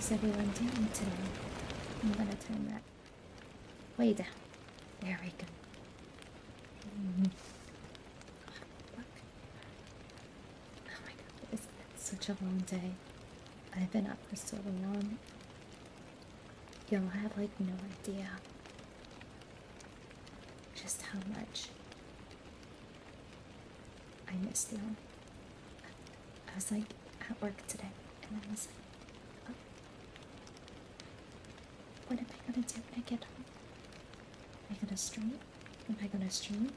How's everyone doing today? I'm gonna turn that way down. There we go. Look. Oh my god, it's been such a long day. I've been up for so long. Y'all have like no idea just how much I missed y'all. I was like at work today and I was like, oh, what am I gonna do when I get home? Am I gonna stream? Am I gonna stream?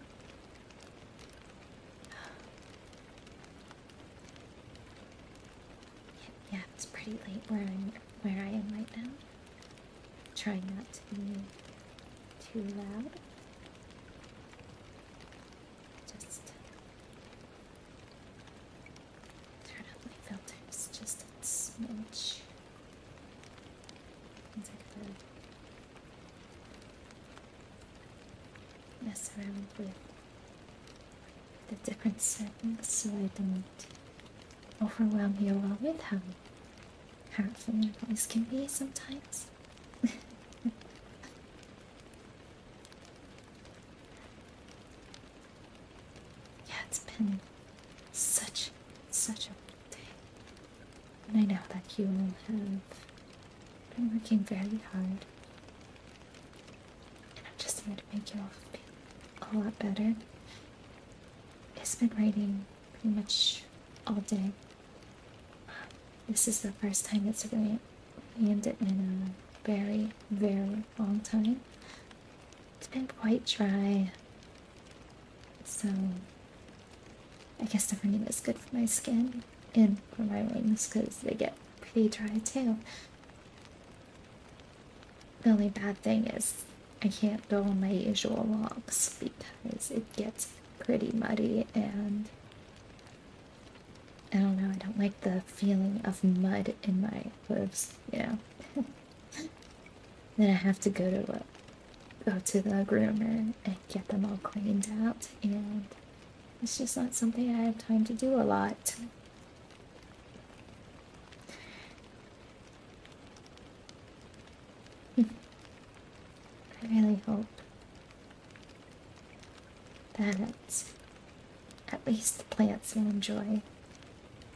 Yeah, it's pretty late where I am right now. Trying not to be too loud. Just turn up my filters just a smidge. Means I gotta mess around with the different settings so I don't overwhelm you all with how powerful my voice can be sometimes. Yeah, it's been such a day. And I know that you all have been working very hard. And I'm just here to make you all feel a lot better. It's been raining pretty much all day. This is the first time it's rained in a very, very long time. It's been quite dry, so I guess the rain is good for my skin and for my wings because they get pretty dry too. The only bad thing is I can't go on my usual walks because it gets pretty muddy and I don't know, I don't like the feeling of mud in my hooves, you know. Then I have to go to the groomer and get them all cleaned out, and it's just not something I have time to do a lot. I really hope that at least the plants will enjoy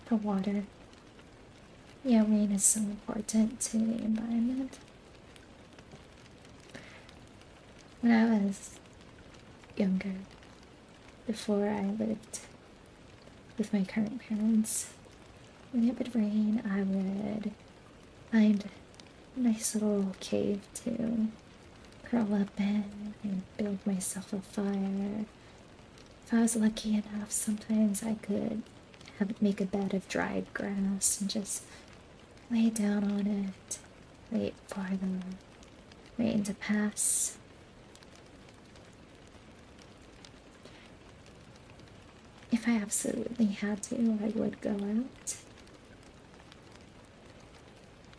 the water. Yeah, rain is so important to the environment. When I was younger, before I lived with my current parents, when it would rain, I would find a nice little cave to curl up in and build myself a fire. If I was lucky enough, sometimes I could make a bed of dried grass and just lay down on it, wait for the rain to pass. If I absolutely had to, I would go out.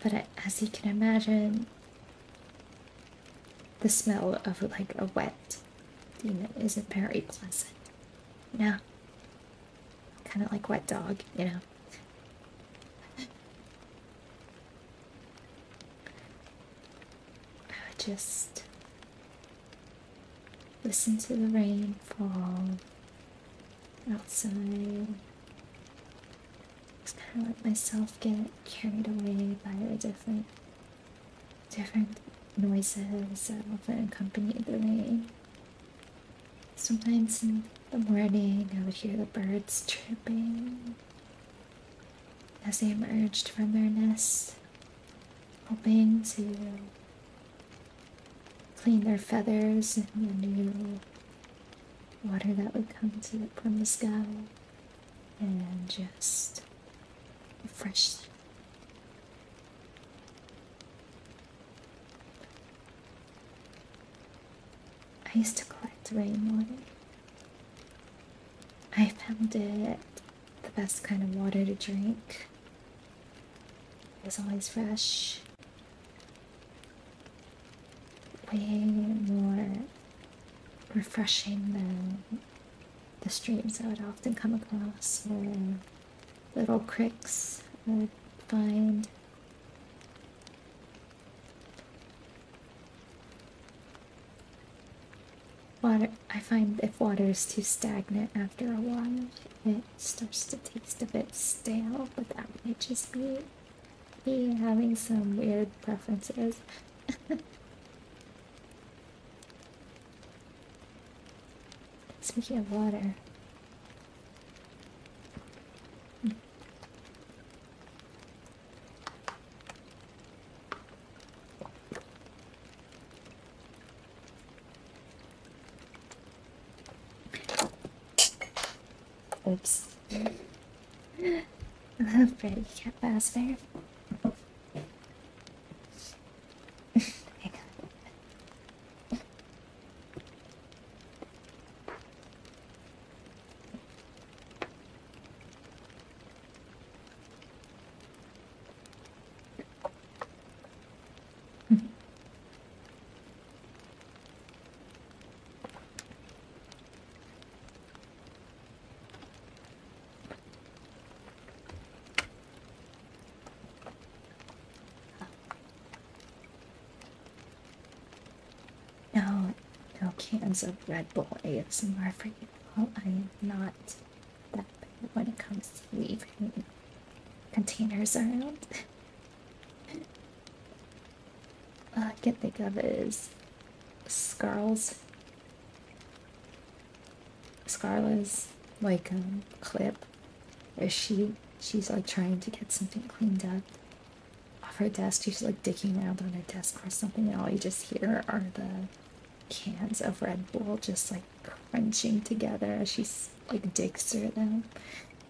But as you can imagine, the smell of like a wet demon isn't very pleasant. You know? Kind of like wet dog, you know? I would just listen to the rain fall outside. Just kind of let myself get carried away by the different noises that often accompany the rain. Sometimes in the morning I would hear the birds chirping as they emerged from their nests, hoping to clean their feathers in the new water that would come from the sky and just refresh them. I used to collect rainwater. I found it the best kind of water to drink. It was always fresh. Way more refreshing than the streams I would often come across or little creeks I would find water, I find if water is too stagnant after a while, it starts to taste a bit stale, but that might just be me having some weird preferences. Speaking of water. Oops. Freddy Cat Fazbear. No, no cans of Red Bull ASMR for you. Well, I am not that bad when it comes to leaving containers around. All I can think of is Scarl's Scarla's like clip where she's like trying to get something cleaned up off her desk. She's like digging around on her desk for something, and all you just hear are the cans of Red Bull just like crunching together as she like digs through them.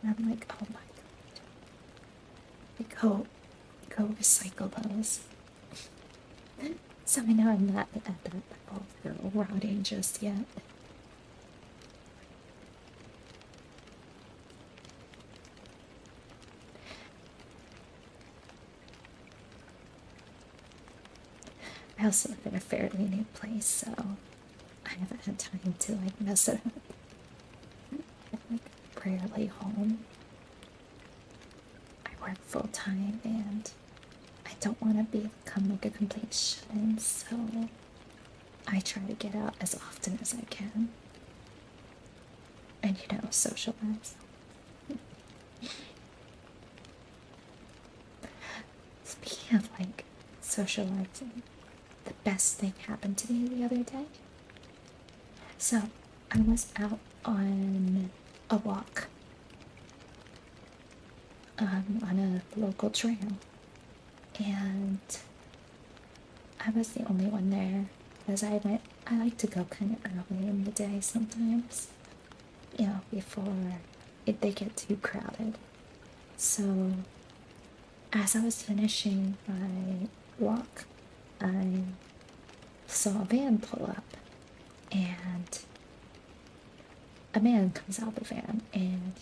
And I'm like, oh my god, go recycle those. So I know I'm not at that level of girl rotting just yet. I also live in a fairly new place, so I haven't had time to like mess it up. I'm like rarely home. I work full time and I don't want to become like a complete shut-in, so I try to get out as often as I can. And you know, socialize. Speaking of like socializing, the best thing happened to me the other day. So I was out on a walk on a local trail, and I was the only one there because I like to go kind of early in the day sometimes, you know, before they get too crowded. So as I was finishing my walk, I saw a van pull up, and a man comes out of the van, and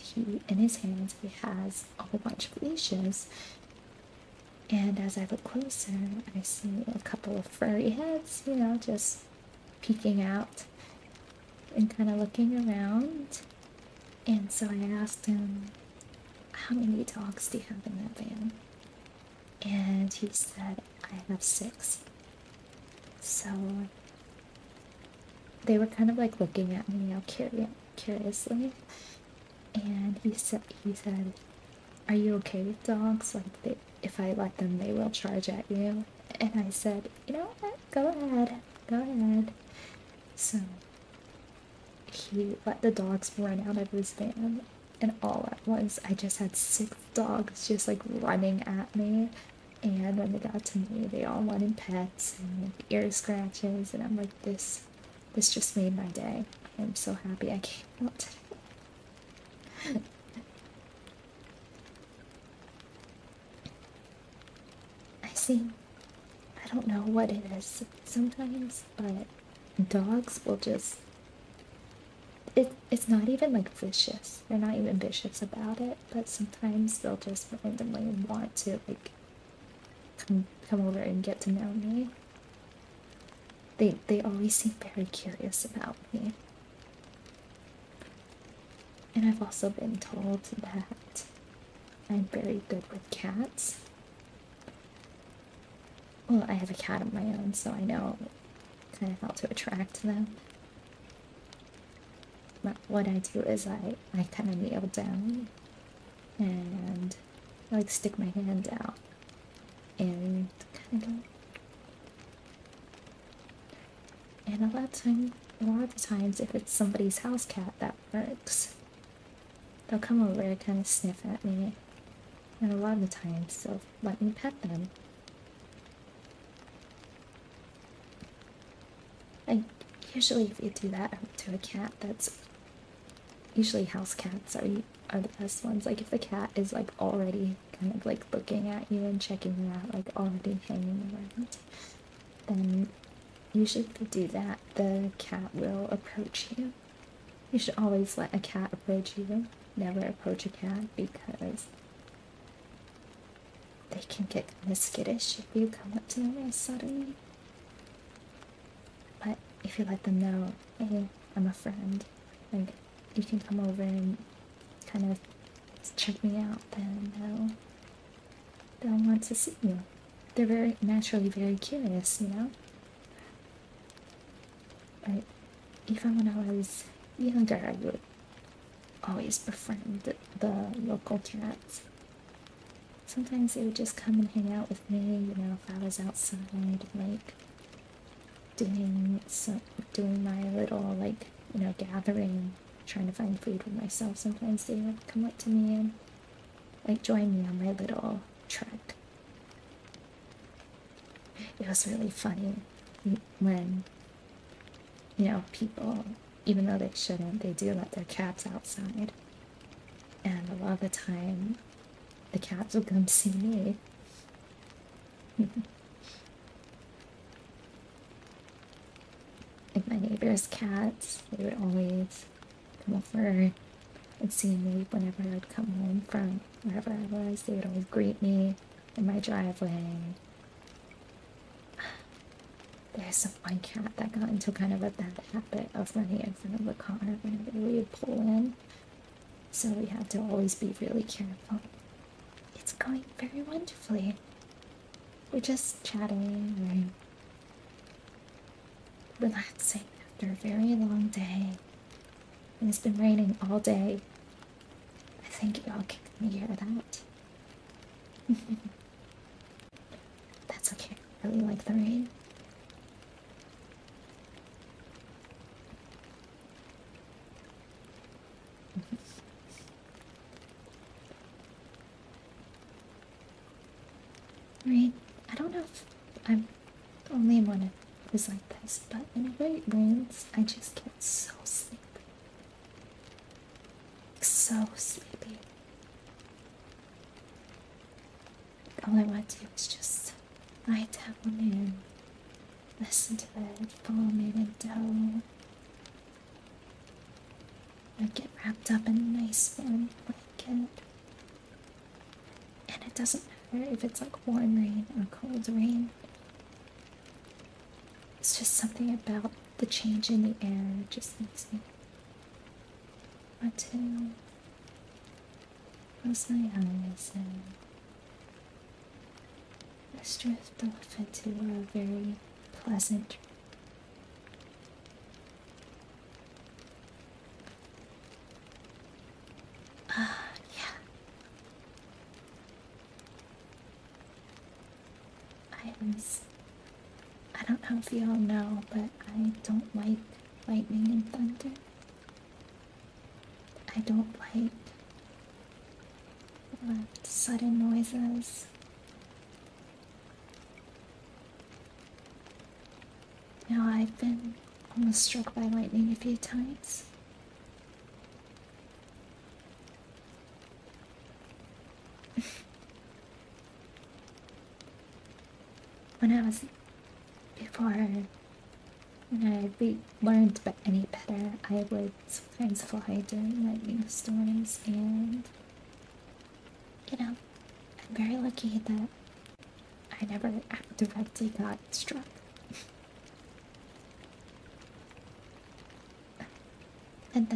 in his hands he has a whole bunch of leashes. And as I look closer, I see a couple of furry heads, you know, just peeking out and kind of looking around. And so I asked him, how many dogs do you have in that van? And he said, I have 6. So they were kind of like looking at me, you know, curiously. And he said, are you okay with dogs? Like, if I let them, they will charge at you. And I said, you know what? Go ahead. So he let the dogs run out of his van, and all at once I just had 6 dogs just like running at me. And when they got to me, they all wanted pets and like, ear scratches, and I'm like, this just made my day. I'm so happy I came out today. I don't know what it is sometimes, but dogs will just, it's not even like vicious. They're not even vicious about it, but sometimes they'll just randomly want to like come over and get to know me. They always seem very curious about me. And I've also been told that I'm very good with cats. Well, I have a cat of my own, so I know kind of how to attract them. what I do is I kind of kneel down and like stick my hand out and kind of, and a lot of the times if it's somebody's house cat, that works. They'll come over and kind of sniff at me, and a lot of the times they'll let me pet them. Like, usually if you do that to a cat, that's usually house cats are the best ones. Like if the cat is like already kind of like looking at you and checking you out, like already hanging around, then usually if you do that, the cat will approach you. You should always let a cat approach you. Never approach a cat because they can get kind of skittish if you come up to them real suddenly. But if you let them know, hey, I'm a friend, like you can come over and kind of check me out, then they'll want to see you. They're very naturally very curious, you know? But even when I was younger, I would always befriend the local cats. Sometimes they would just come and hang out with me, you know, if I was outside, like doing my little, like, you know, gathering, trying to find food for myself. Sometimes they would come up to me and like join me on my little trek. It was really funny when, you know, people, even though they shouldn't, they do let their cats outside, and a lot of the time the cats will come see me. Like my neighbor's cats, they would always come over and see me whenever I'd come home from wherever I was. They would always greet me in my driveway. There's one cat that got into kind of a bad habit of running in front of the car whenever we would pull in, so we had to always be really careful. It's going very wonderfully. We're just chatting, we're relaxing after a very long day, and it's been raining all day. I think y'all can hear that. That's okay. I really like the rain. Rain. I don't know if I'm the only one who's like this, but whenever it rains, I just get so sleepy. So sleepy. All I want to do is just lie down and listen to it foaming and dough. I get wrapped up in a nice warm blanket. And it doesn't matter if it's like warm rain or cold rain. It's just something about the change in the air. It just makes me want to close my eyes and just drift off into a very pleasant yeah. I don't know if you all know, but I don't like lightning and thunder. I don't like sudden noises. Now, I've been almost struck by lightning a few times. When I learned any better, I would sometimes fly during lightning storms, and you know, I'm very lucky that I never directly got struck. And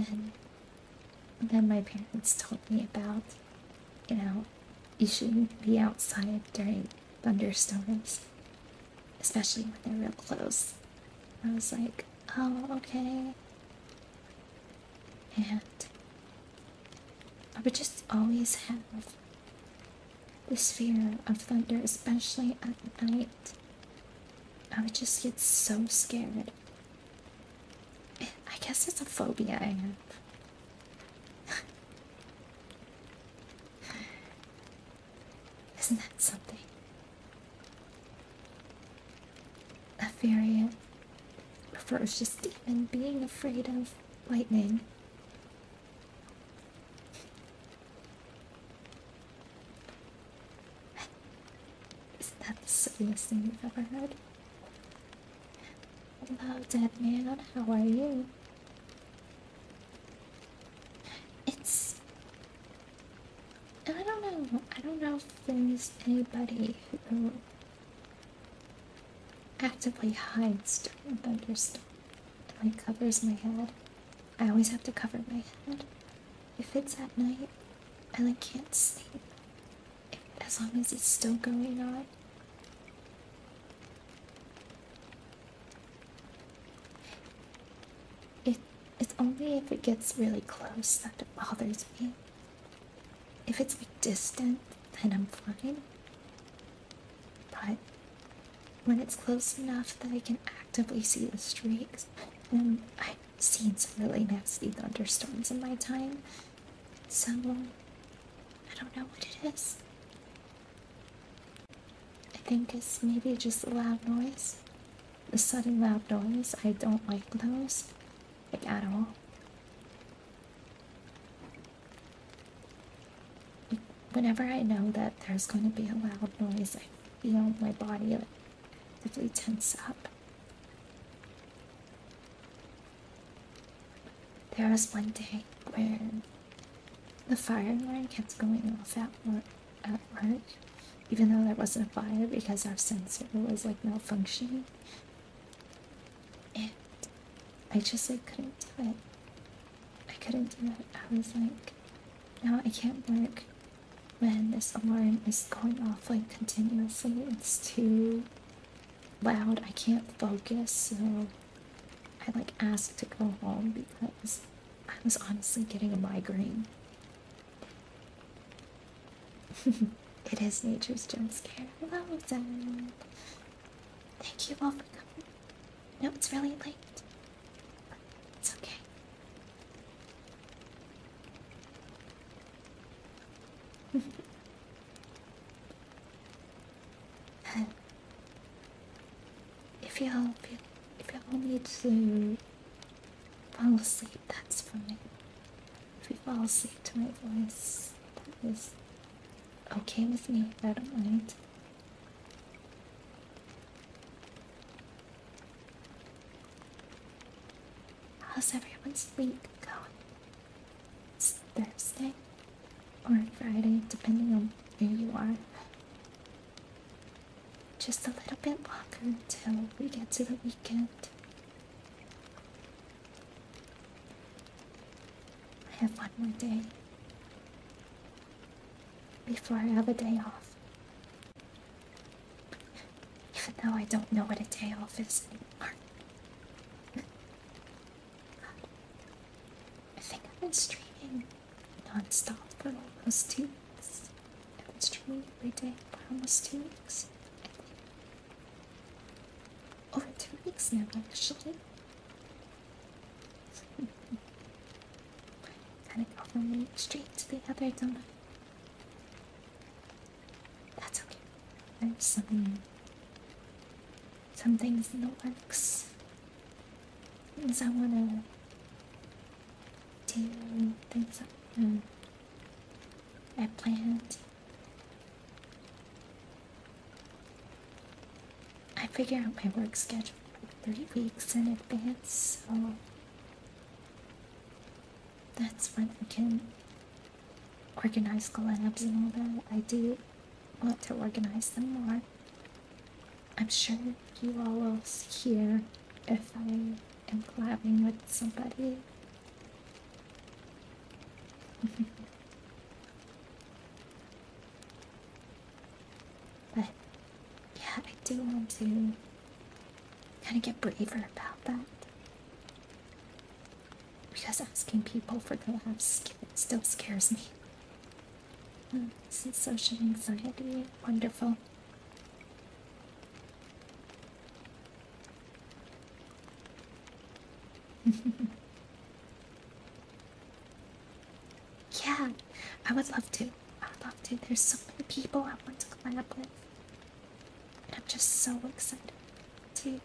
then my parents told me about, you know, you shouldn't be outside during thunderstorms, especially when they're real close. I was like, oh, okay. And I would just always have this fear of thunder, especially at night. I would just get so scared. I guess it's a phobia I have. Isn't that something? A fairy prefers just even being afraid of lightning. Isn't that the silliest thing you've ever heard? Hello, dead man. How are you? I don't know. I don't know if there's anybody who actively hides during a thunderstorm and like covers my head. I always have to cover my head. If it's at night, I like can't sleep. As long as it's still going on. It's only if it gets really close that it bothers me. If it's like distant, then I'm fine. But when it's close enough that I can actively see the streaks, and I've seen some really nasty thunderstorms in my time, so I don't know what it is. I think it's maybe just the loud noise. The sudden loud noise, I don't like those. Like at all. Whenever I know that there's going to be a loud noise, I feel my body like actively tense up. There was one day where the fire alarm kept going off at work, even though there wasn't a fire because our sensor was like malfunctioning. And I just like couldn't do it. I couldn't do it. I was like, no, I can't work when this alarm is going off like continuously. It's too loud. I can't focus. So I like asked to go home because I was honestly getting a migraine. It is nature's jump scare. Hello, Zen. Thank you all for coming. No, it's really late. It's okay. If y'all need to fall asleep, that's fine. If you fall asleep to my voice, that is okay with me. I don't mind. How's everyone's week going? It's Thursday or Friday, depending on where you are. Just a little bit longer until we get to the weekend. I have one more day before I have a day off. Even though I don't know what a day off is anymore. I think I've been streaming non-stop for almost 2 weeks. I've been streaming every day for almost 2 weeks. Over 2 weeks now, actually. Kind of go from one extreme to the other, don't I? That's okay. There's some things in the works. Things I wanna do, things I planned. I figure out my work schedule like 3 weeks in advance, so that's when I can organize collabs and all that. I do want to organize them more. I'm sure you all will hear if I am collabing with somebody. But yeah, I do want to kind of get braver about that. because asking people for collabs still scares me. This is social anxiety. Wonderful. Yeah, I would love to. I would love to. There's so many people I want to collab with. And I'm just so excited to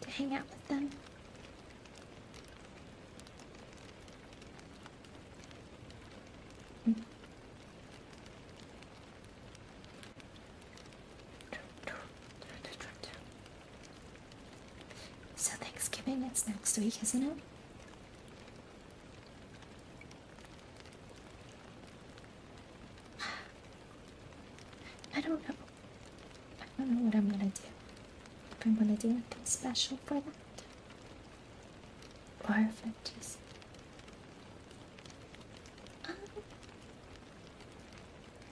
hang out with them. So Thanksgiving is next week, isn't it? I don't know. I don't know what I'm gonna do. If I'm gonna do anything special for that. Or if I just...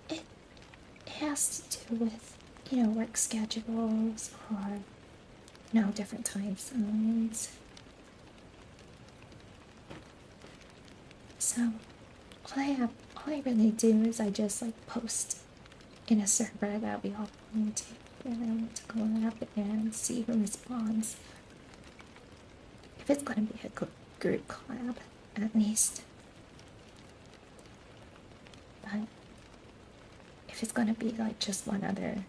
It has to do with, work schedules or, different time zones. So, all I really do is I just, post in a server that we all belong to, and I want to collab and see who responds. If it's gonna be a group collab, at least. But if it's gonna be just one other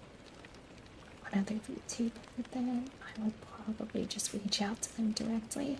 VTuber, then I would probably just reach out to them directly.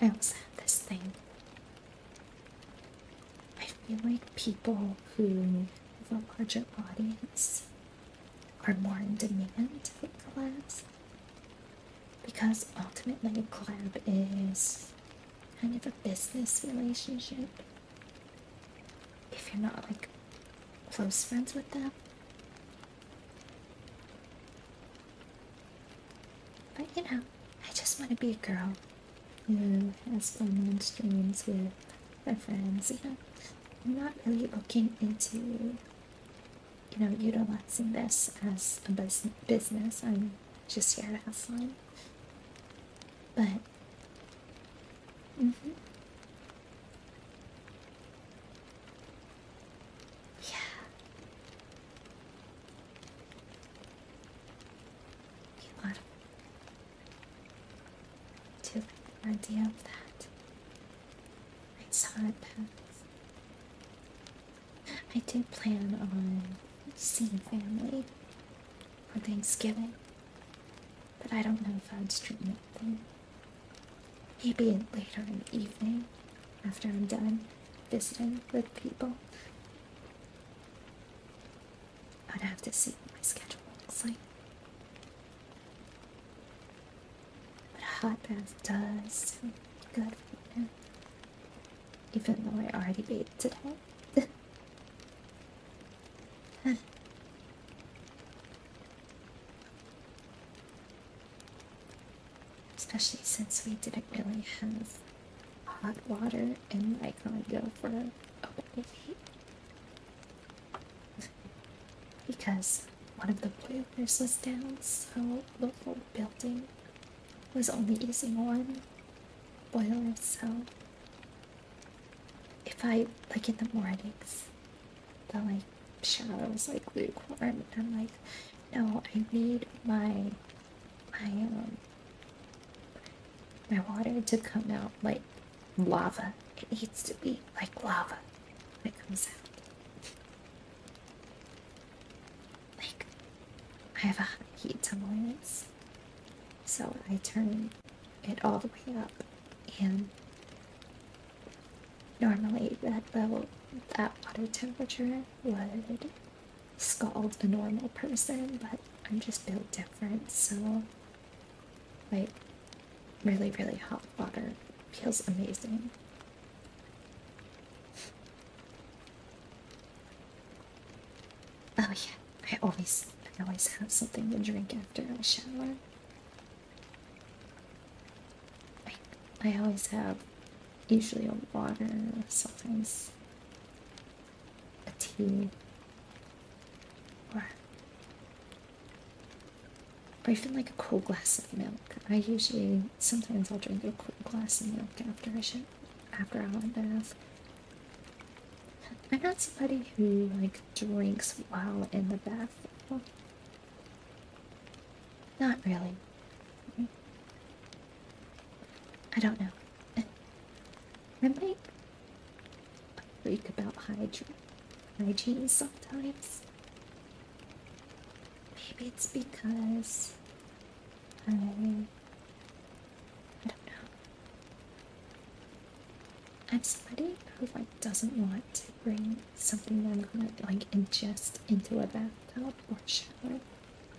I also have this thing. I feel like people who have a larger audience are more in demand for collabs. Because ultimately a collab is kind of a business relationship. If you're not close friends with them. But I just want to be a girl who has fun on streams with her friends. I'm not really looking into, utilizing this as a business. I'm just here to have fun. But, yeah. A lot of to like the idea of that. I saw it pass. I did plan on seeing family for Thanksgiving, but I don't know if I'd stream it then. Maybe later in the evening, after I'm done visiting with people. I'd have to see what my schedule looks like. But a hot bath does sound good right now. Even though I already bathed today. Especially since we didn't really have hot water in my condo for a week. Because one of the boilers was down, so the whole building was only using one boiler, so if I, in the mornings, the, shower was, lukewarm, and I'm no, I need my water to come out like lava. It needs to be like lava when it comes out. I have a high heat tolerance, so I turn it all the way up, and normally that water temperature would scald a normal person, but I'm just built different, so really, really hot water feels amazing. Oh yeah, I always have something to drink after I shower. I, I always have usually a water, sometimes a tea, or even like a cold glass of milk. Sometimes I'll drink a cold glass of milk after I have a bath. I'm not somebody who like drinks while in the bath. Well, not really. I don't know. I'm like a freak about hygiene sometimes. Maybe it's because I don't know. I'm somebody who like doesn't want to bring something that I'm gonna like ingest into a bathtub or shower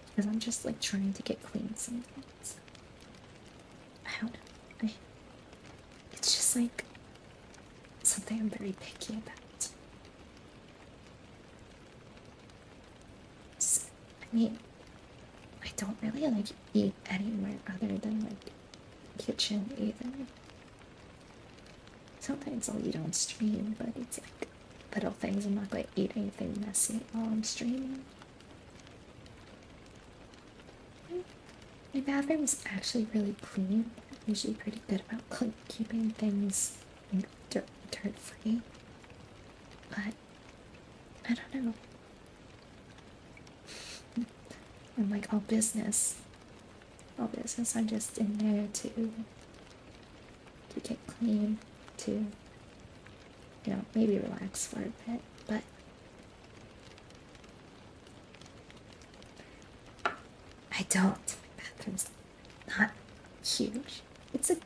because I'm just like trying to get clean sometimes. I don't know. It's just like something I'm very picky about. So, I mean, I don't really like eat anywhere other than like kitchen either. Sometimes I'll eat on stream, but it's like little things. I'm not going to eat anything messy while I'm streaming. My bathroom is actually really clean. I'm usually pretty good about keeping things like, dirt free. But I don't know. I'm like all business. I'm just in there to get clean, to maybe relax for a bit. But I don't. My bathroom's not huge. It's a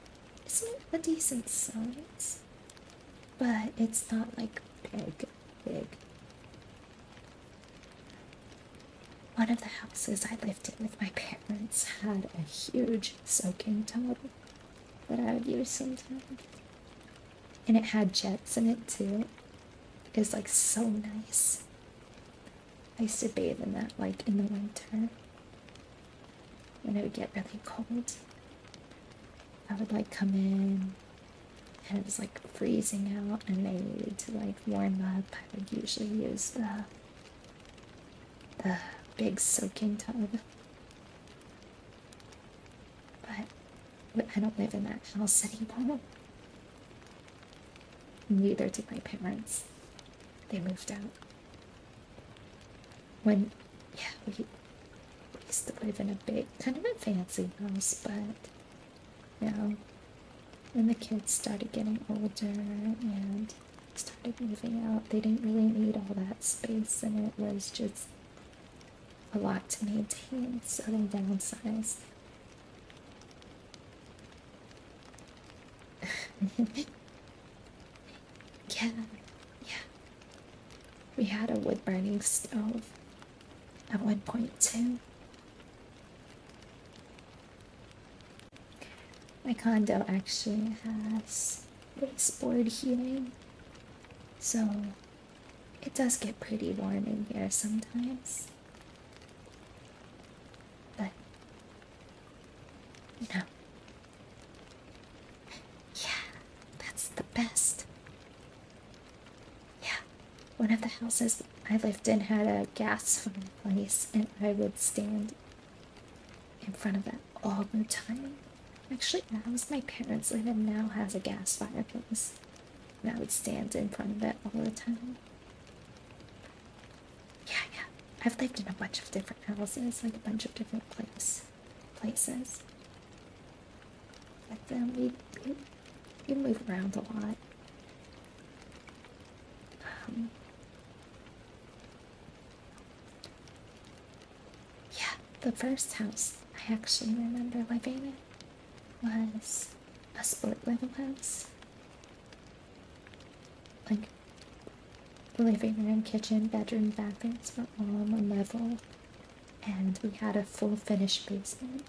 decent size, but it's not like big. One of the houses I lived in with my parents had a huge soaking tub that I would use sometimes. And it had jets in it too. It was like so nice. I used to bathe in that like in the winter when it would get really cold. I would like come in and it was like freezing out and I needed to like warm up. I would usually use the big soaking tub. But I don't live in that house anymore. Neither did my parents. They moved out. We used to live in a big, kind of a fancy house, but, when the kids started getting older and started moving out, they didn't really need all that space, and it was just a lot to maintain, so they downsized. Yeah. We had a wood-burning stove at one point, too. My condo actually has baseboard heating, so it does get pretty warm in here sometimes. But, yeah, that's the best. Yeah, one of the houses I lived in had a gas fireplace, and I would stand in front of that all the time. Actually, the house my parents live in now has a gas fireplace, and I would stand in front of it all the time. Yeah. I've lived in a bunch of different houses, like a bunch of different places. But then we move around a lot. The first house I actually remember living in was a split level house. Like, the living room, kitchen, bedroom, bathrooms were all on one level, and we had a full finished basement.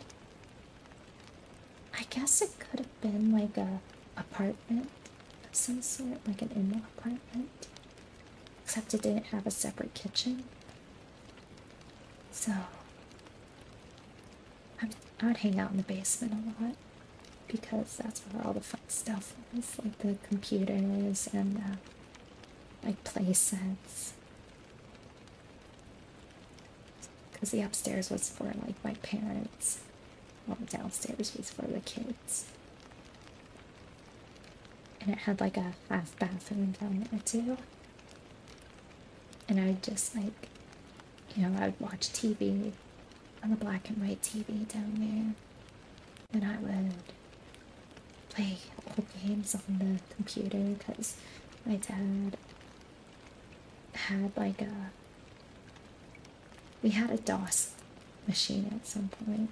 I guess it could have been like a apartment of some sort, like an in-law apartment, except it didn't have a separate kitchen. So I would hang out in the basement a lot because that's where all the fun stuff was, like the computers and like play sets. Because the upstairs was for like my parents, while the downstairs was for the kids. And it had like a half bathroom down there too. And I would just like, I would watch TV on the black and white TV down there. And I would play old games on the computer because my dad had like we had a DOS machine at some point,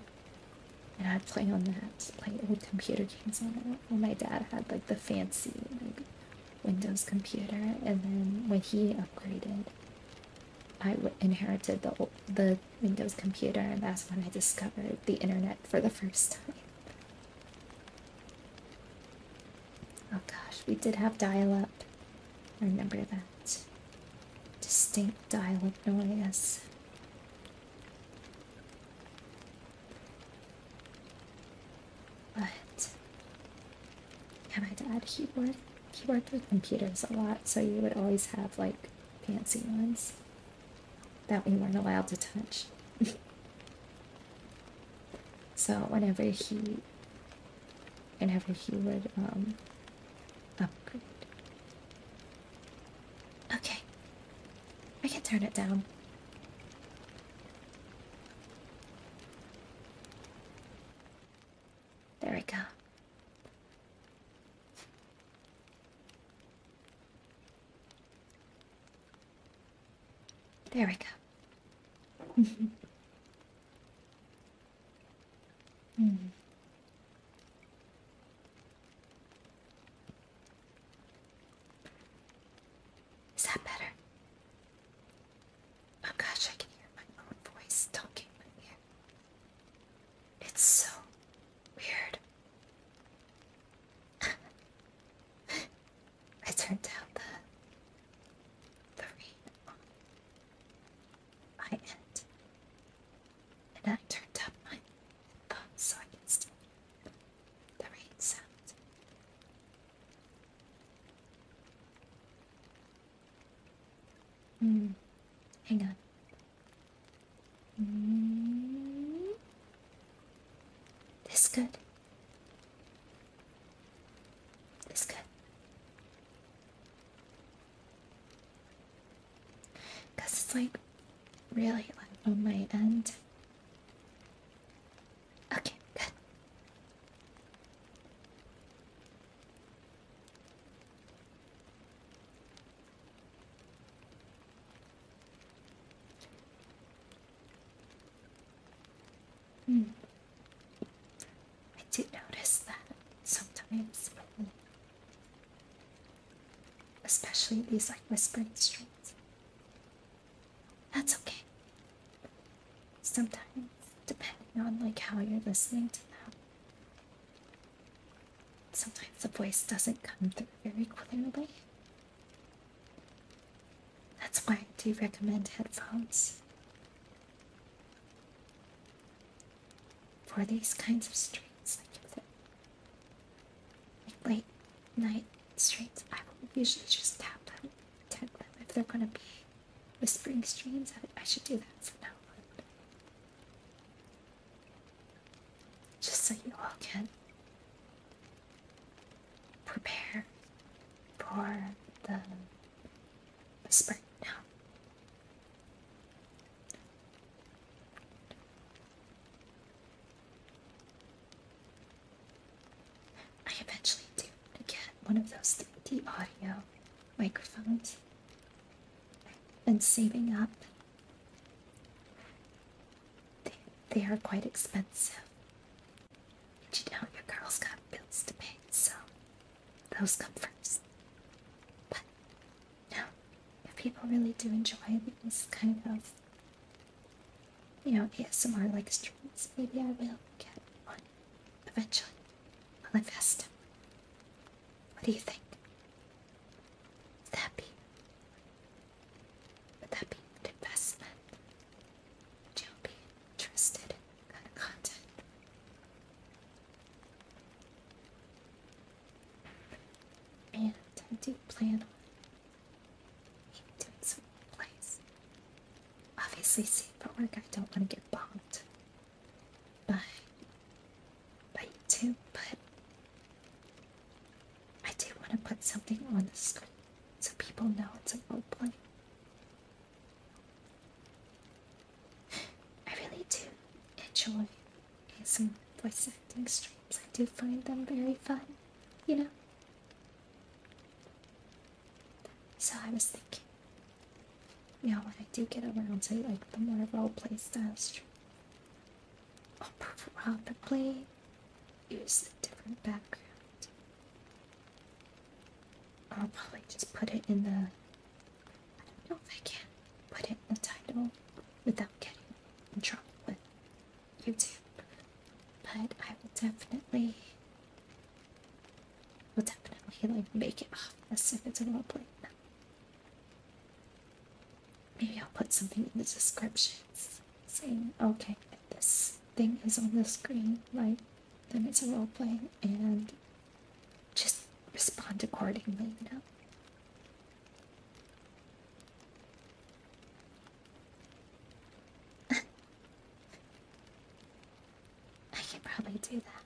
and I'd play on that, play old computer games on it. Well, my dad had like the fancy like Windows computer, and then when he upgraded, I inherited the Windows computer, and that's when I discovered the internet for the first time. Oh gosh, we did have dial-up. I remember that. Distinct dial-up noise. But yeah, my dad, he worked with computers a lot, so you would always have like fancy ones that we weren't allowed to touch. So whenever he would upgrade. Okay, I can turn it down. There we go. There we go. Is that better? Oh gosh, I can hear my own voice talking in my ear. It's so weird. I turned down the rain on my end, and I turned up my phone so I can still hear the rain sound. Hang on. This good. This good. Because it's like really loud on my end. Okay, good. I do notice that sometimes, especially these like whispering streams. That's okay. Sometimes, depending on like how you're listening to them, sometimes the voice doesn't come through very clearly. That's why I do recommend headphones for these kinds of streams. Like late night streams, I will usually just tap them. If they're gonna be whispering streams, I should do that from now on. Just so you all can prepare for the whispering now. I eventually do want to get one of those 3D audio microphones. I've been saving up. They are quite expensive. And you know, your girl's got bills to pay, so those come first. But, if people really do enjoy these kind of, ASMR like streams, maybe I will get one eventually. I'll invest. What do you think? Would that be an investment? Would you be do plan on doing some plays. Obviously, safe for work. I don't want to get bombed by YouTube, but I do want to put something on the screen so people know it's a roleplay. I really do enjoy some voice acting streams. I do find them very fun, you know? So I was thinking, when I do get around to like the more roleplay style stream, I'll probably use a different background. I'll probably just put it in the, I don't know if I can put it in the title without getting in trouble with YouTube, but I will definitely like make it obvious if it's a roleplay. Maybe I'll put something in the descriptions saying, okay, if this thing is on the screen, like, then it's a roleplay, and just respond accordingly, you know? I can probably do that.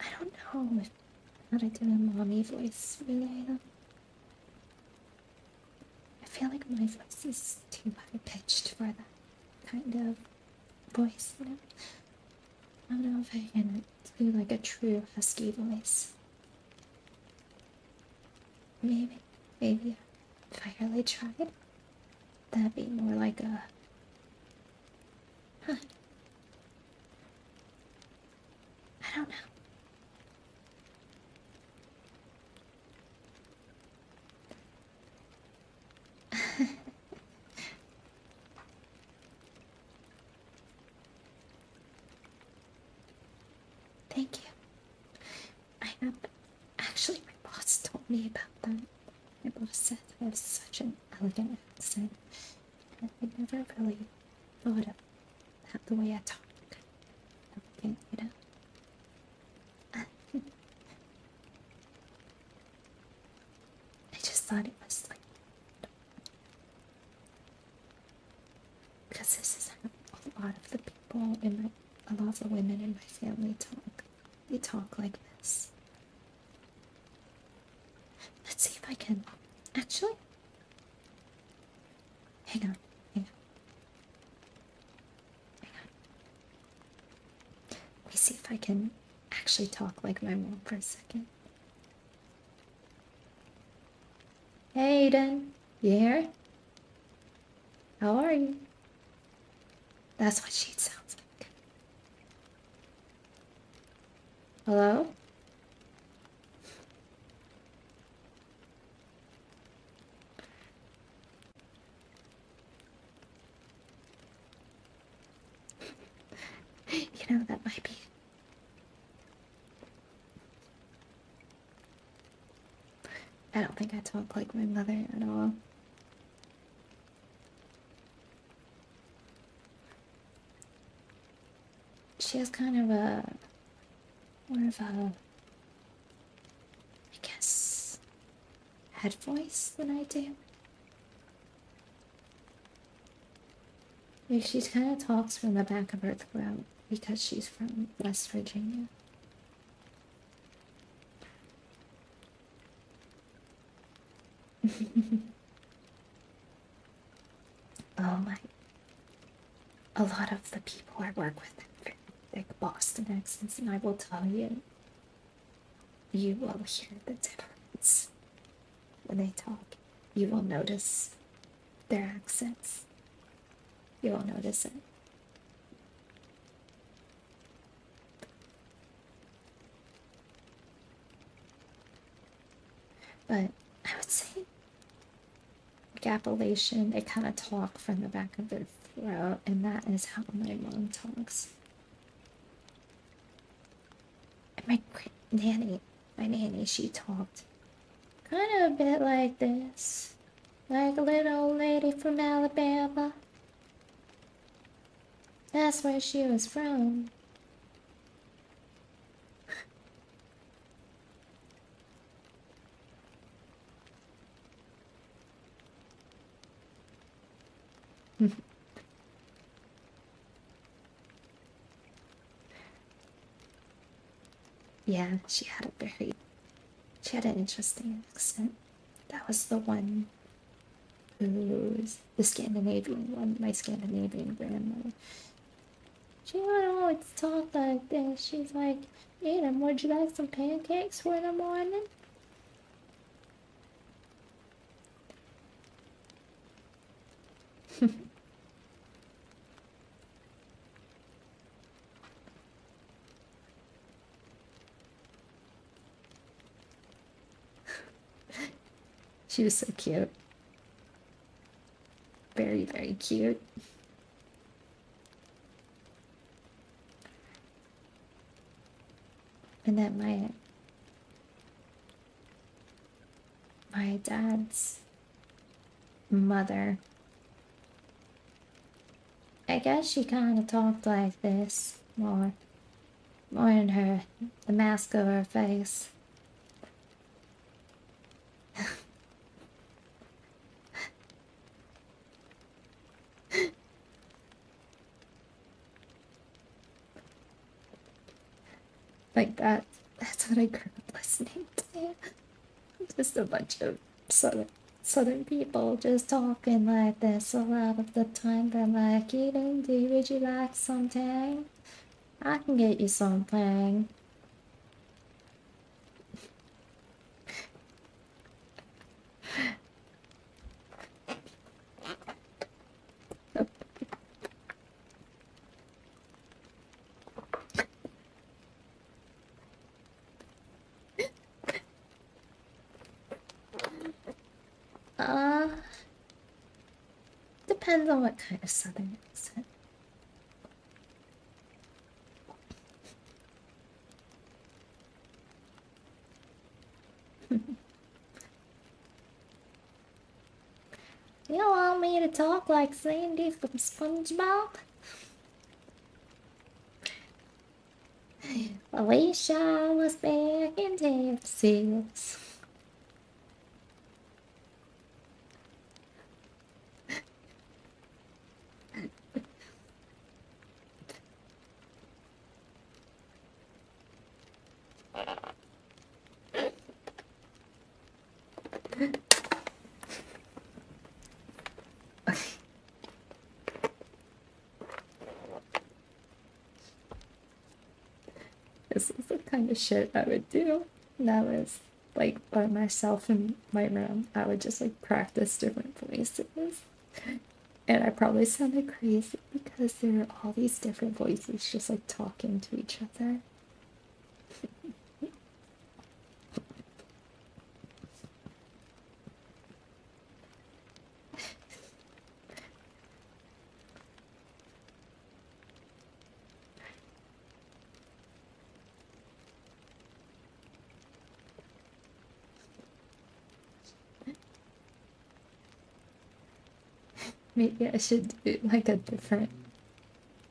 I don't know how to do a mommy voice, really, though. I feel like my voice is too high-pitched for that kind of voice, you know? I don't know if I can do like a true husky voice. Maybe if I really tried, that'd be more like a, I don't know. Thank you. I have, actually, my boss told me about that. My boss said I have such an elegant accent, and I never really thought of that the way I talk. Elegant, you know? I just thought it was like, because this is how a lot of the people a lot of the women in my family talk. They talk like this. Let's see if I can, actually, hang on. Let me see if I can actually talk like my mom for a second. Hey, Aiden, you here? How are you? That's what she sounds like. Hello? You know, that might be. I don't think I talk like my mother at all. She has kind of more of a, I guess, head voice than I do. Like, she kind of talks from the back of her throat because she's from West Virginia. Oh my. A lot of the people I work with have thick Boston accents, and I will tell you, you will hear the difference when they talk. You will notice their accents. You will notice it. But I would say, like Appalachian, they kind of talk from the back of their throat, and that is how my mom talks. And my nanny, she talked kind of a bit like this, like a little old lady from Alabama. That's where she was from. Yeah, she had an interesting accent. That was the one who's the Scandinavian one, my Scandinavian grandmother. She would always talk like this. She's like, Adam, would you like some pancakes for in the morning? She was so cute. Very, very cute. And then my dad's mother, I guess she kind of talked like this more in the mask of her face. Like that's what I grew up listening to. Just a bunch of southern people just talking like this a lot of the time. They're like, Eden, would you like something? I can get you something. Uh, Depends on what kind of southern accent. You want me to talk like Sandy from SpongeBob? Alicia was back in Texas. This is the kind of shit I would do. And I was like by myself in my room. I would just like practice different voices. And I probably sounded crazy because there are all these different voices just like talking to each other. Maybe I should do like a different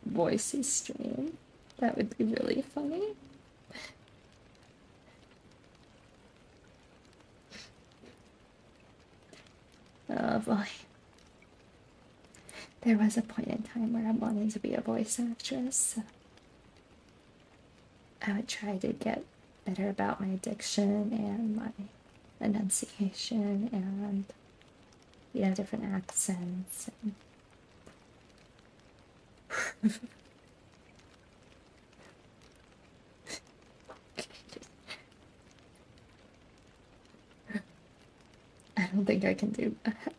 voices stream. That would be really funny. Oh boy. There was a point in time where I wanted to be a voice actress, so I would try to get better about my diction and my enunciation and, different accents. I don't think I can do that.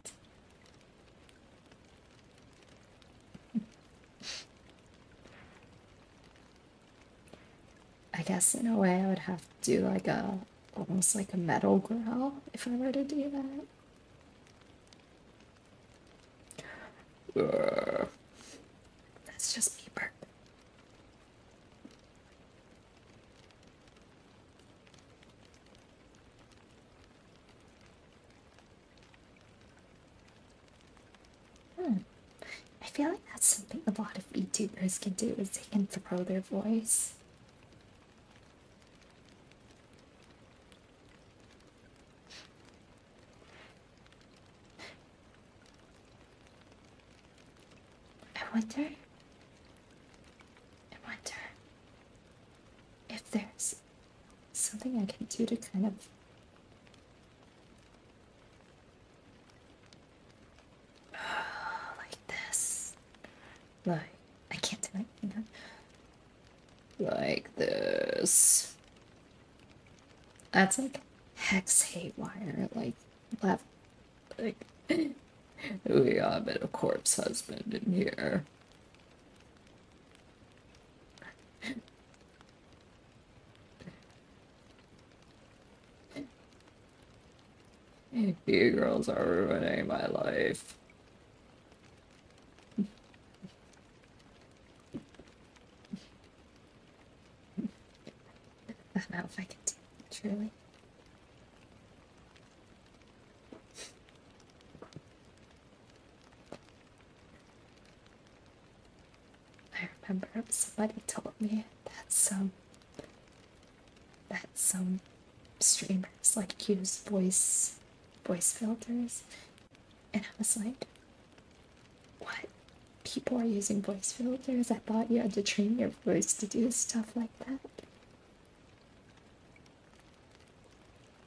I guess in a way I would have to do like almost like a metal growl if I were to do that. That's just me burp. I feel like that's something a lot of YouTubers can do, is they can throw their voice. I wonder if there's can do to kind of like this. Like, I can't do it, you know? Like this. That's like hex haywire, like left, like we got a bit of corpse husband in here. You girls are ruining my life. I don't know if I can do it, truly. I remember somebody told me that some streamers like use voice filters, and I was like, what? People are using voice filters? I thought you had to train your voice to do stuff like that.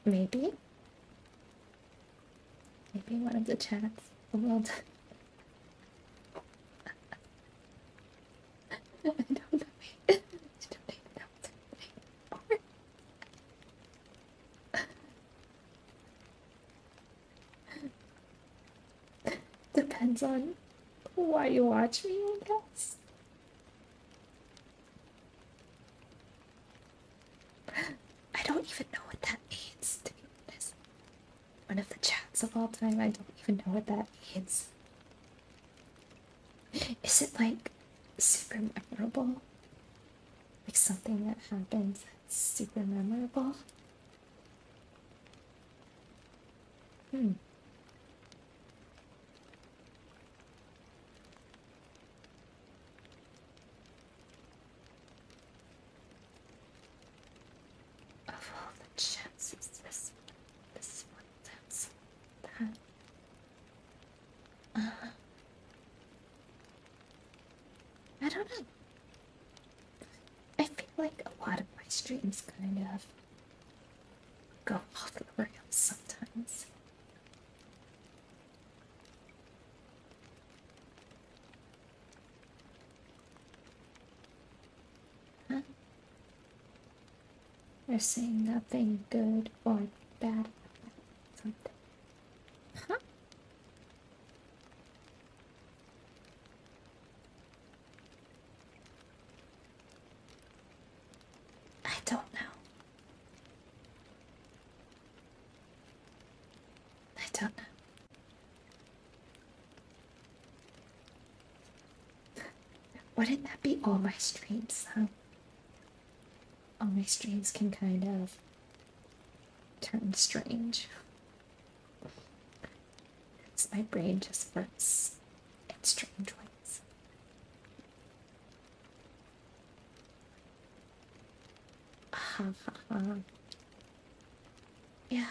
Maybe one of the chats will. I don't know. I don't even know what's happening. Depends on why you watch me, I guess. I don't even know what that means, to be honest. One of the chats of all time, I don't even know what that means. Is it like super memorable? Like something that happens that's super memorable? Hmm. Of all the chances, this one that's that. I don't know. I feel like a lot of my streams kind of go off the rails sometimes. Huh? They're saying nothing good or bad about something. Huh? I don't know. I don't know. Wouldn't that be all my streams, though? All my streams can kind of turn strange. It's my brain just works in strange ways. Yeah.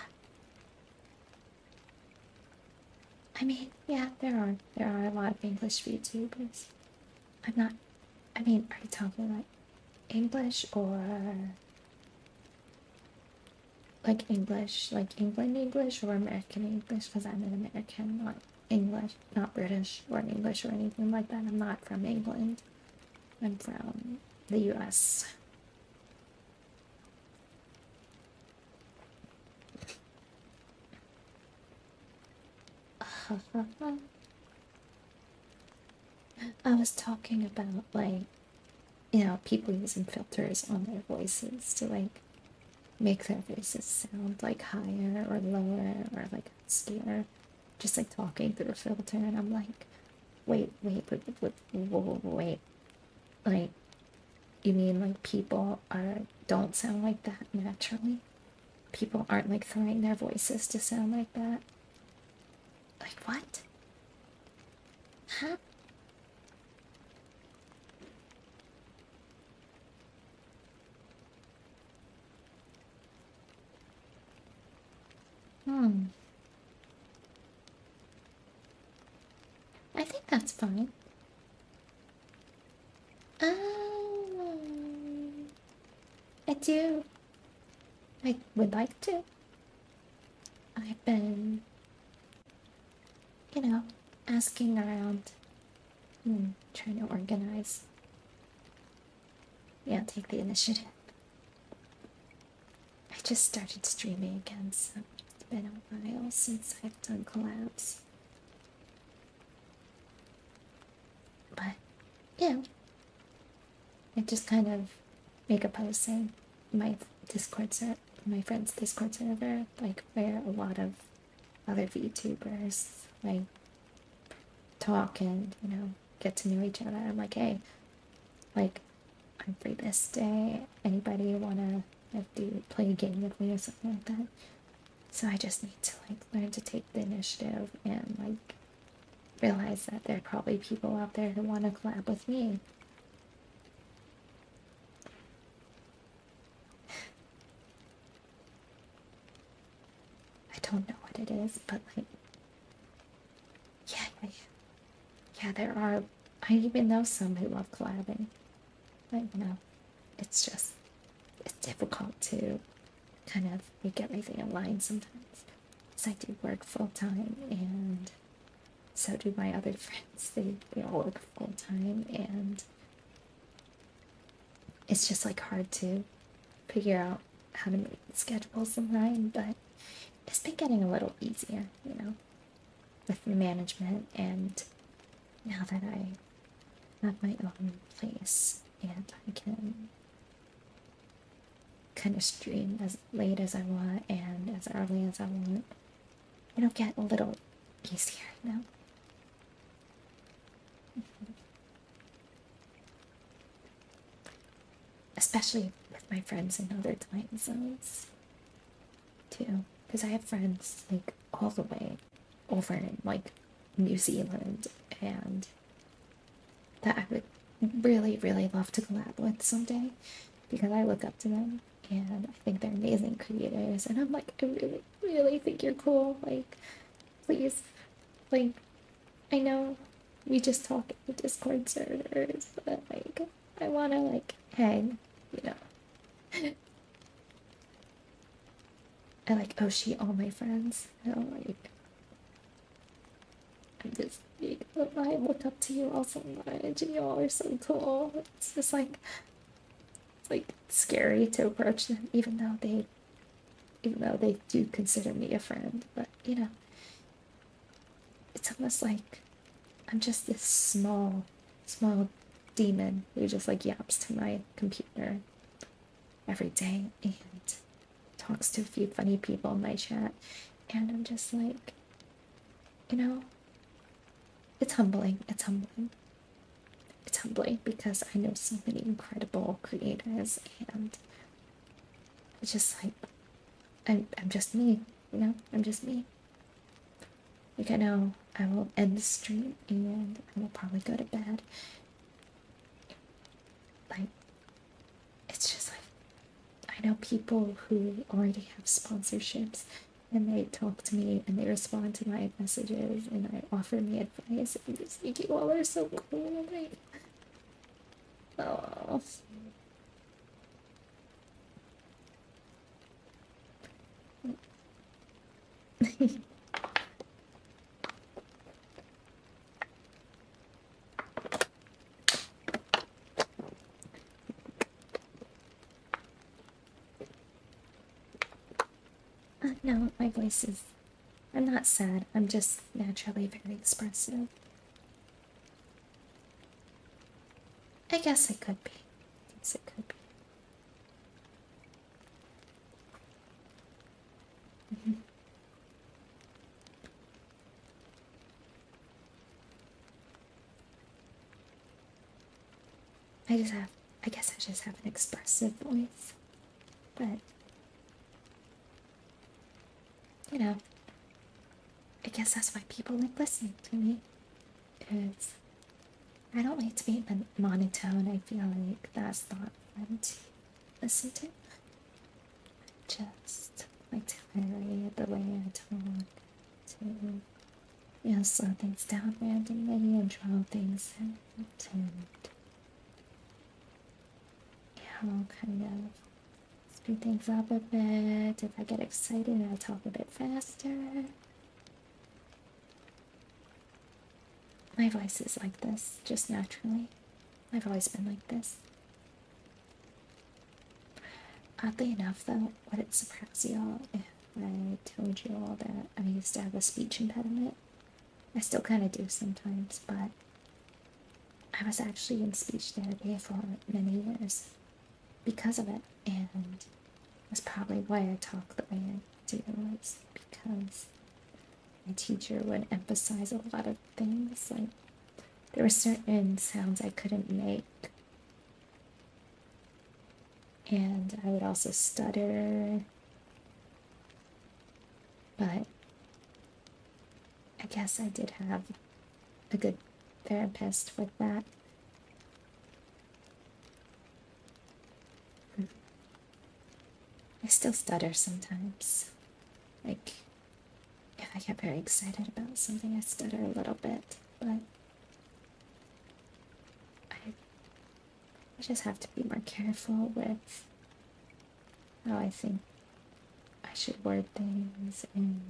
I mean, yeah, there are a lot of English VTubers. I'm not. I mean, are you talking like English or like English, like England English or American English? Because I'm an American, not English, not British or English or anything like that. I'm not from England. I'm from the US. I was talking about like, you know, people using filters on their voices to like make their voices sound like higher or lower or like obscure, just like talking through a filter. And I'm like, wait, like, you mean like people don't sound like that naturally? People aren't like throwing their voices to sound like that? Like what? Huh? I think that's fine. Um, I do I would like to. I've been, you know, asking around and trying to organize. Yeah, take the initiative. I just started streaming again, so it's been a while since I've done collabs. But, yeah, I just kind of make a post saying my my friend's Discord server, like where a lot of other VTubers like talk and, get to know each other. I'm like, hey, like, I'm free this day. Anybody wanna play a game with me or something like that? So I just need to like learn to take the initiative and like realize that there are probably people out there who want to collab with me. I don't know what it is, but like, yeah, there are. I even know some who love collabing. But it's just it's difficult to kind of make everything in line sometimes. Because I do work full time, and so do my other friends. They all work full time, and it's just like hard to figure out how to make the schedules in line. But it's been getting a little easier, with the management, and now that I have my own place and I can kind of stream as late as I want and as early as I want, it'll get a little easier. Especially with my friends in other time zones too, because I have friends like all the way over in like New Zealand, and that I would really, really love to collab with someday, because I look up to them and I think they're amazing creators, and I'm like, I really, really think you're cool. Like, please, like, I know we just talk in the Discord servers, but like, I wanna like hang. I like Oshi, all my friends. Like, I'm just like, I look up to you all so much, and you all are so cool. It's just like, it's like scary to approach them, even though they do consider me a friend. But it's almost like I'm just this small demon who just like yaps to my computer every day and talks to a few funny people in my chat, and I'm just like, it's humbling. It's humbling. It's humbling because I know so many incredible creators, and it's just like I'm just me, I'm just me. Like, I know I will end the stream and I will probably go to bed. Like, it's just like, I know people who already have sponsorships, and they talk to me and they respond to my messages and I offer me advice, and just like, you all are so cool. Like, oh. No, my voice is. I'm not sad. I'm just naturally very expressive. I guess it could be. I guess it could be. I guess I just have an expressive voice. But, I guess that's why people like listening to me. Because I don't like to be monotone. I feel like that's not fun to listen to. I just like to vary the way I talk, to, slow things down randomly and draw things out, and, kind of speed things up a bit. If I get excited, I'll talk a bit faster. My voice is like this, just naturally. I've always been like this. Oddly enough, though, would it surprise y'all if I told you all that I used to have a speech impediment? I still kind of do sometimes, but I was actually in speech therapy for many years because of it, and that's probably why I talk the way I do, is because my teacher would emphasize a lot of things. Like, there were certain sounds I couldn't make, and I would also stutter, but I guess I did have a good therapist with that. I still stutter sometimes. Like, if I get very excited about something, I stutter a little bit, but I just have to be more careful with how I think I should word things. And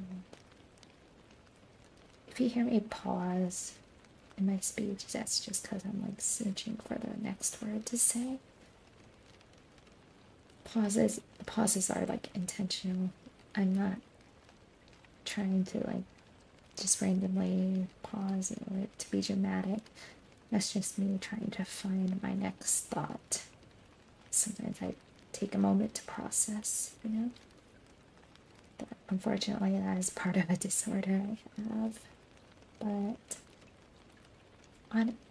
if you hear me pause in my speech, that's just because I'm like searching for the next word to say. Pauses are like intentional. I'm not trying to like just randomly pause or to be dramatic. That's just me trying to find my next thought. Sometimes I take a moment to process, you know? But unfortunately, that is part of a disorder I have. But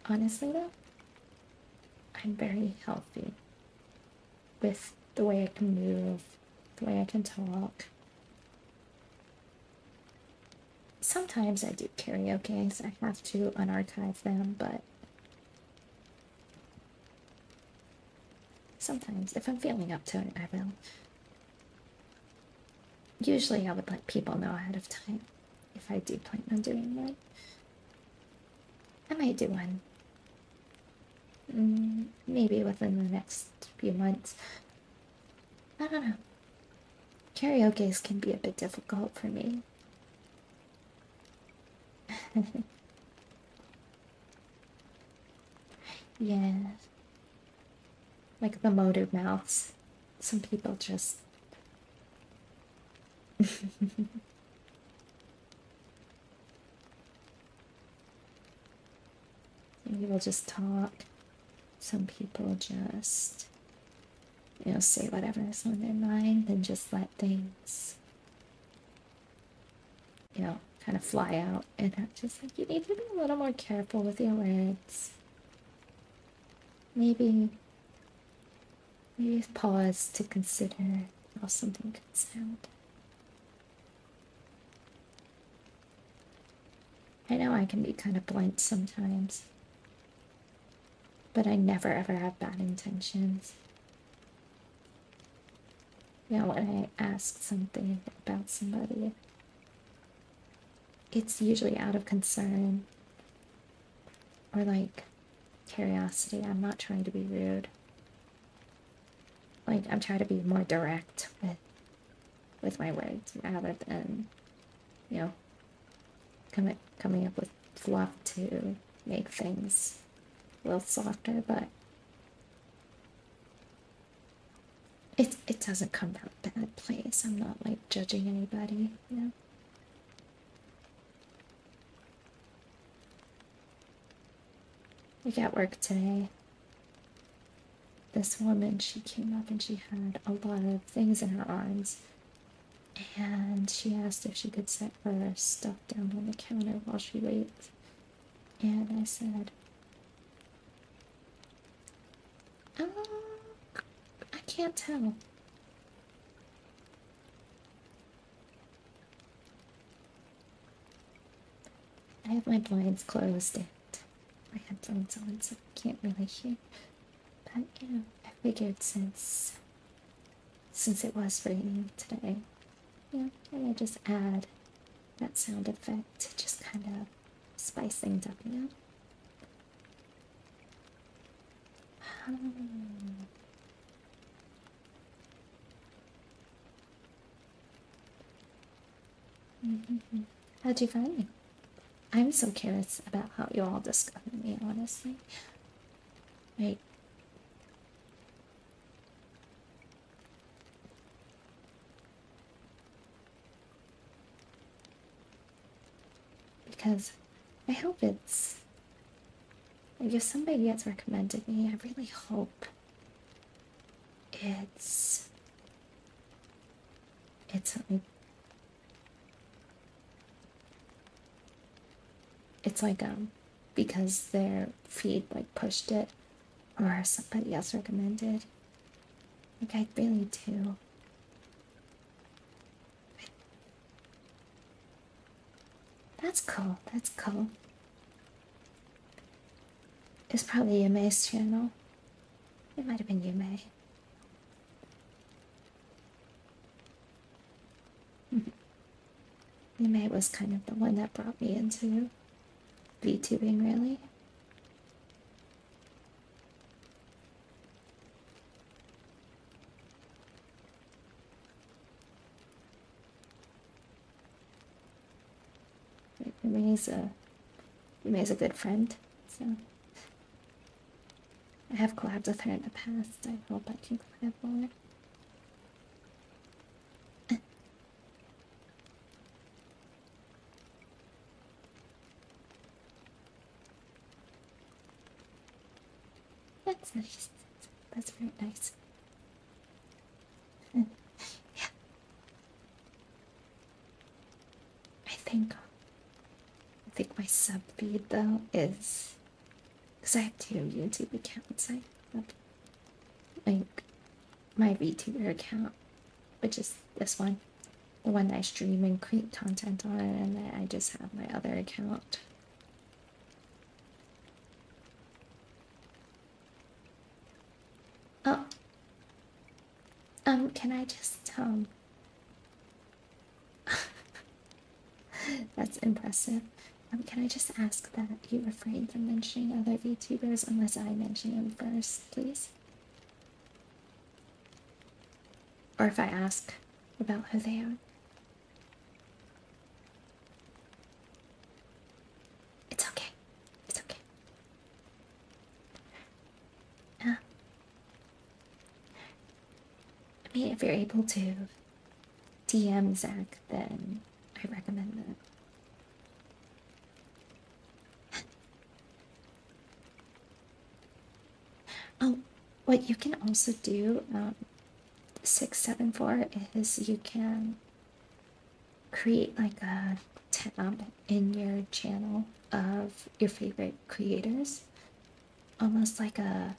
honestly, though, I'm very healthy with the way I can move, the way I can talk. Sometimes I do karaoke, so I have to unarchive them, but sometimes, if I'm feeling up to it, I will. Usually I would let people know ahead of time if I do plan on doing one. I might do one. Maybe within the next few months. I don't know. Karaoke's can be a bit difficult for me. Yeah. Like the motor mouths. Some people just... Some people just talk. Some people just, you know, say whatever is on their mind and just let things, you know, kind of fly out. And I'm just like, you need to be a little more careful with your words. Maybe pause to consider how something could sound. I know I can be kind of blunt sometimes, but I never ever have bad intentions. You know, when I ask something about somebody, it's usually out of concern or like curiosity. I'm not trying to be rude. Like, I'm trying to be more direct with my words rather than, you know, coming up with fluff to make things a little softer, but it doesn't come from a bad place. I'm not like judging anybody, you know. Like at work today, this woman, she came up and she had a lot of things in her arms, and she asked if she could set her stuff down on the counter while she waits. And I said, I can't tell. I have my blinds closed and my headphones on, so I can't really hear. But, you know, I figured since it was raining today, you know, I might just add that sound effect to just kind of spice things up, you know? How'd you find me? I'm so curious about how you all discovered me, honestly. Like, because I hope it's like if somebody gets recommended me, I really hope it's like because their feed like pushed it or somebody else recommended. Like I really do. That's cool. That's cool. It's probably Yume's channel. It might have been Yume. Yume was kind of the one that brought me into VTubing, really. Yume's a good friend, so I have collabed with her in the past. I hope I can collab more. That's nice. That's very nice. Yeah. I think my sub feed though is because I have 2 YouTube accounts. I have like my VTuber account, which is this one, the one I stream and create content on, and then I just have my other account. Oh, can I just that's impressive. Can I just ask that you refrain from mentioning other VTubers unless I mention them first, please? Or if I ask about who they are. It's okay. It's okay. I mean, if you're able to DM Zach, then I recommend that. Oh, what you can also do, 674, is you can create like a tab in your channel of your favorite creators, almost like a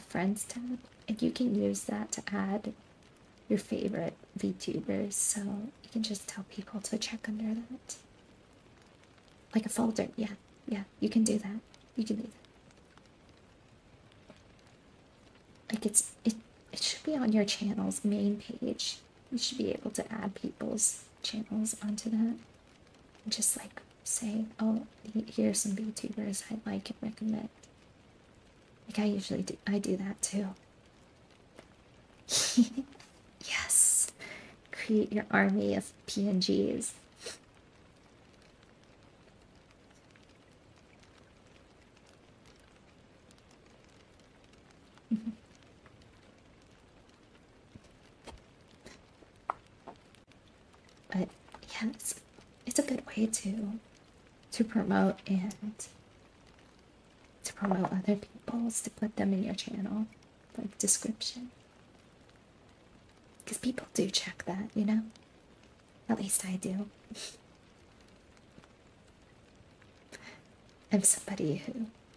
friends tab, and you can use that to add your favorite VTubers, so you can just tell people to check under that. Like a folder, yeah, you can do that. You can do that. Like it should be on your channel's main page. You should be able to add people's channels onto that. And just like say, oh, here's some VTubers I'd like and recommend. Like I do that too. Yes. Create your army of PNGs. But yeah, it's a good way to promote and to promote other people's, to put them in your channel, like description. Because people do check that, you know? At least I do. I'm somebody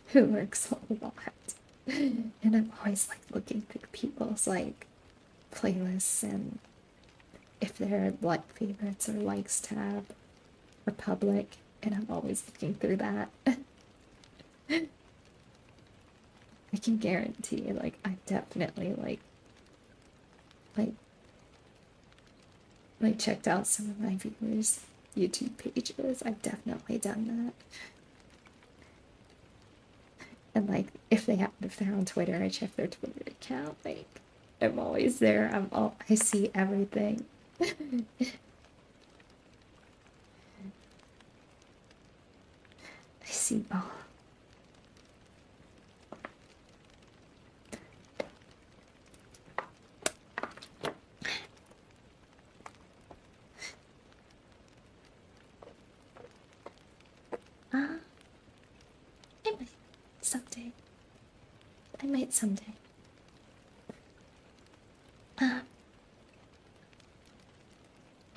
who works a lot. And I'm always like looking through people's like playlists and if they're like favorites or likes tab or public, and I'm always looking through that. I can guarantee like I definitely like checked out some of my viewers' YouTube pages. I've definitely done that. And like if they're on Twitter, I check their Twitter account. Like I'm always there. I see everything. I see. Oh. I might someday. I might someday. I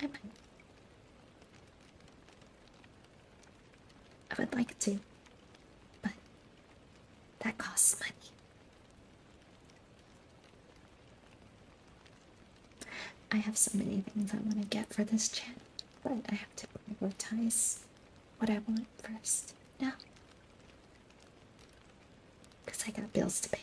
might. I would like to, but that costs money. I have so many things I want to get for this channel, but I have to prioritize what I want first now. Because I got bills to pay.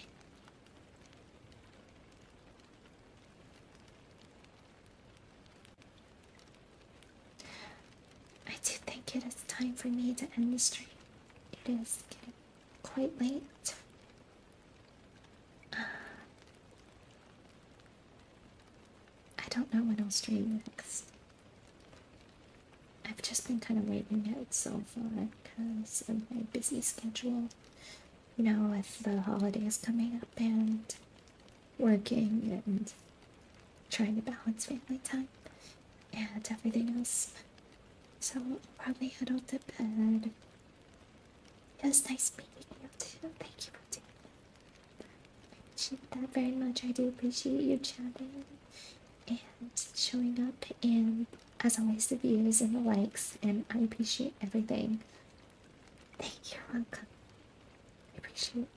I do think it is time for me to end the stream. It is getting quite late. I don't know when I'll stream next. I've just been kind of waiting out so far because of my busy schedule. You know, with the holidays coming up and working and trying to balance family time and everything else. So I'll probably head out to bed. It was nice meeting you too. Thank you for doing that. I appreciate that very much. I do appreciate you chatting and showing up, and as always the views and the likes, and I appreciate everything. Thank you. You're welcome. I appreciate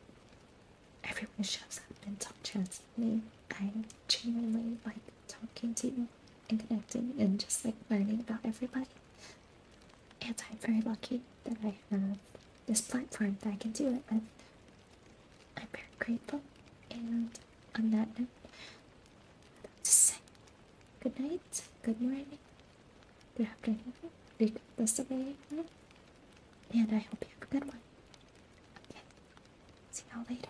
everyone who shows up and chats with me. I genuinely like talking to you and connecting and just like learning about everybody. And I'm very lucky that I have this platform that I can do it with. I'm very grateful. And on that note, I'd just say good night, good morning, good afternoon, good rest of the evening, and I hope you have a good one. Okay, see y'all later.